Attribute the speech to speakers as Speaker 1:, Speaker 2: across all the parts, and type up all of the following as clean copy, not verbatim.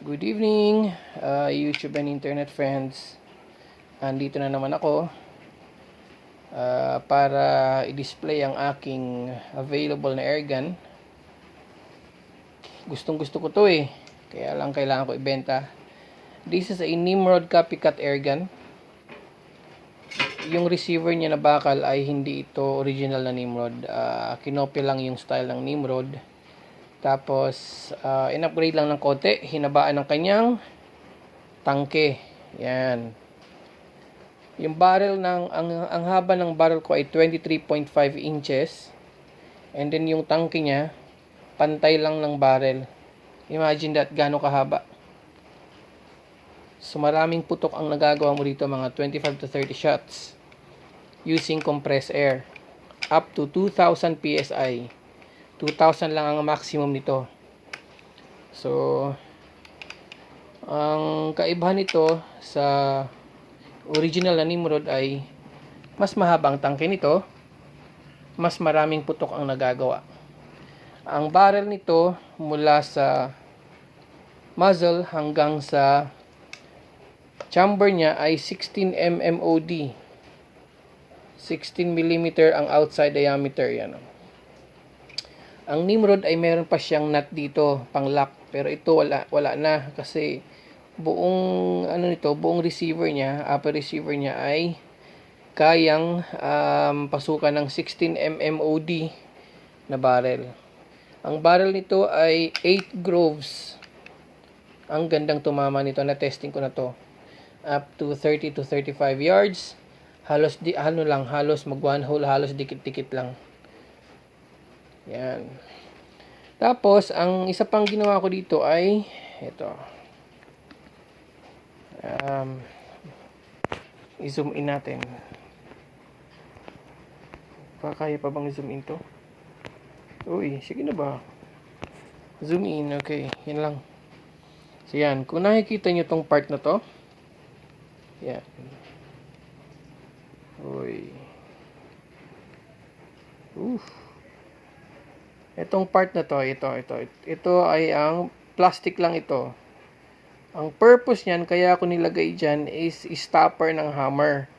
Speaker 1: Good evening, YouTube and internet friends. Andito na naman ako para i-display ang aking available na airgun. Gustong gusto ko to kaya lang kailangan ko ibenta. This is a Nimrod copycat airgun. Yung receiver niya na bakal ay hindi ito original na Nimrod. Kinopy lang yung style ng Nimrod. Tapos, in-upgrade lang ng konti. Hinabaan ng kanyang tangke. Yan. Yung barrel ang haba ng barrel ko ay 23.5 inches. And then yung tangke niya, pantay lang ng barrel. Imagine that, gaano kahaba. So, maraming putok ang nagagawa mo dito, mga 25 to 30 shots. Using compressed air. Up to 2,000 PSI. 2,000 lang ang maximum nito. So, ang kaibahan nito sa original na Nimrod ay mas mahaba ang tangke nito, mas maraming putok ang nagagawa. Ang barrel nito mula sa muzzle hanggang sa chamber niya ay 16 mmOD. 16 mm ang outside diameter yan. Ang Nimrod ay meron pa siyang nut dito, pang lock, pero ito wala na kasi buong buong receiver niya, upper receiver niya ay kayang pasukan ng 16 mmOD na barrel. Ang barrel nito ay 8 groves. Ang gandang tumama nito, na testing ko na to. Up to 30 to 35 yards. Halos halos mag one hole, halos dikit-dikit lang. Yan. Tapos, ang isa pang ginawa ko dito ay ito. I-zoom in natin. Kaya pa bang i-zoom in to? Uy, sige na ba? Zoom in, okay. Yan lang. So, yan. Kung nakikita nyo tong part na to, yan. Uy. Itong part na to, ito ay ang plastic lang ito. Ang purpose niyan, kaya ako nilagay dyan, is stopper ng hammer.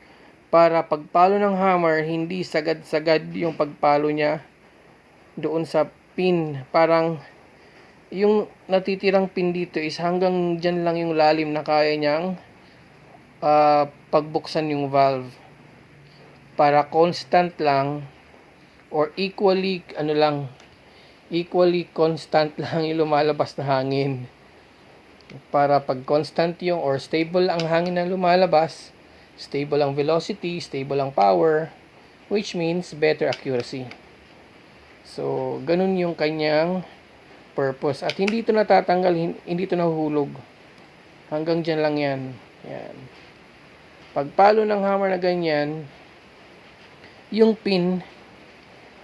Speaker 1: Para pagpalo ng hammer, hindi sagad-sagad yung pagpalo niya doon sa pin. Parang yung natitirang pin dito is hanggang dyan lang yung lalim na kaya niyang pagbuksan yung valve. Para constant lang or equally constant lang yung lumalabas na hangin. Para pag constant yung or stable ang hangin na lumalabas, stable ang velocity, stable ang power, which means better accuracy. So, ganun yung kanyang purpose. At hindi ito natatanggal, hindi ito nahuhulog. Hanggang dyan lang yan. Yan. Pagpalo ng hammer na ganyan, yung pin,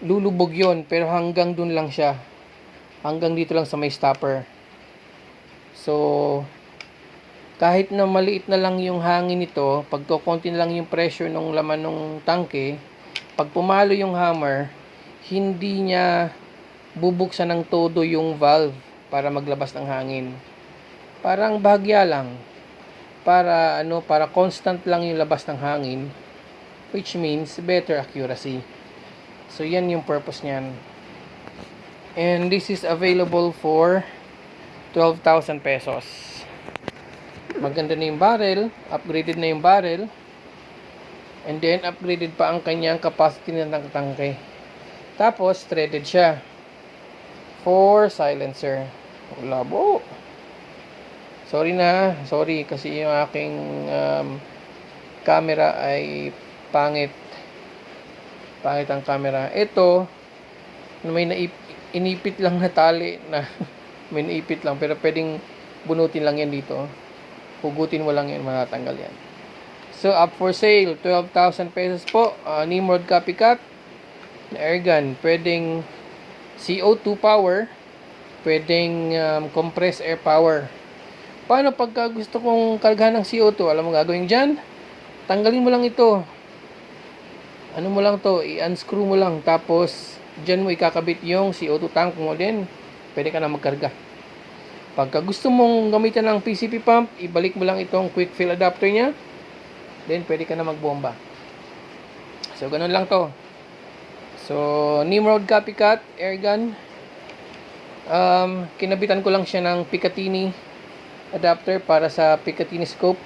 Speaker 1: lulubog yon, pero hanggang dun lang siya. Hanggang dito lang sa may stopper. So, kahit na maliit na lang yung hangin nito, pag konti na lang yung pressure ng laman ng tangke, pag pumalo yung hammer, hindi niya bubuksan ng todo yung valve para maglabas ng hangin. Parang bahagya lang. Para constant lang yung labas ng hangin, which means better accuracy. So, yan yung purpose niyan. And this is available for 12,000 pesos. Maganda na yung barrel. Upgraded na yung barrel. And then, upgraded pa ang kanyang capacity ng tangke. Tapos, threaded siya. For silencer. Labo. Sorry kasi yung aking camera ay pangit. Pangit ang camera. Ito, may inipit lang na tali na may naipit lang, pero pwedeng bunutin lang yan dito. Hugutin mo lang yan, matatanggal yan. So, up for sale, 12,000 pesos po. Nimrod copycat na airgun. Pwedeng CO2 power, pwedeng compressed air power. Paano pagka gusto kong kargahan ng CO2? Alam mo gagawin dyan? Tanggalin mo lang ito. Ano mo lang to, i-unscrew mo lang, tapos dyan mo ikakabit yung CO2 tank mo, din pwede ka na magkarga. Pagka gusto mong gamitan ng PCP pump, ibalik mo lang itong quick fill adapter niya. Then, pwede ka na magbomba. So, ganun lang to. So, Nimrod Copycat Airgun. Kinabitan ko lang siya ng Picatinny adapter para sa Picatinny scope.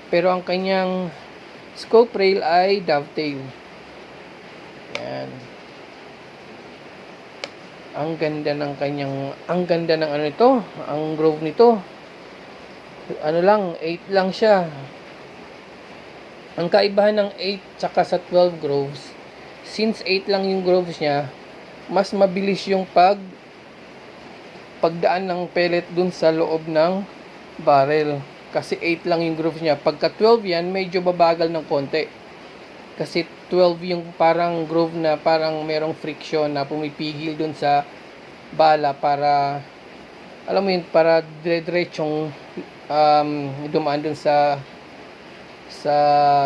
Speaker 1: Pero ang kanyang scope rail ay dovetail. Yan. Ang ganda ng ano nito, ang groove nito. Ano lang, 8 lang siya. Ang kaibahan ng 8 tsaka sa 12 grooves, since 8 lang yung grooves niya, mas mabilis yung pagdaan ng pellet dun sa loob ng barrel. Kasi 8 lang yung grooves niya. Pagka 12 yan, medyo babagal ng konti. Kasi 12 yung parang groove na parang merong friction na pumipigil dun sa bala para, alam mo yun, para dire-diretsong dumaan dun sa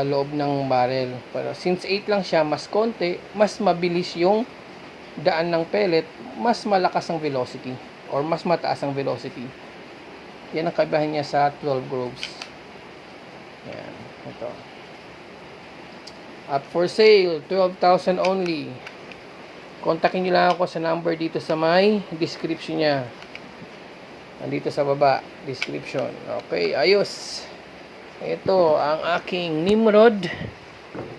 Speaker 1: loob ng barrel. Pero since 8 lang siya, mas konti, mas mabilis yung daan ng pellet, mas malakas ang velocity or mas mataas ang velocity. Yan ang kaibahan niya sa 12 grooves. Yan, ito. Up for sale, 12,000 only. Kontakin niyo lang ako sa number dito sa may description niya. Nandito sa baba, description. Okay, ayos. Ito ang aking Nimrod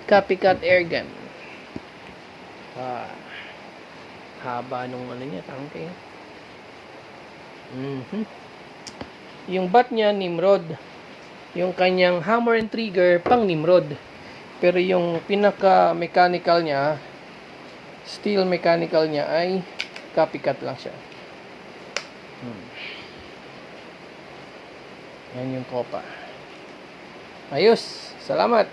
Speaker 1: Copycat Airgun. Haba nung ano niya, tangke. Yung bat niya, Nimrod. Yung kanyang hammer and trigger, pang Nimrod. Pero yung pinaka-mechanical niya, steel mechanical niya ay copycat lang siya. Yan yung kopa. Ayos. Salamat.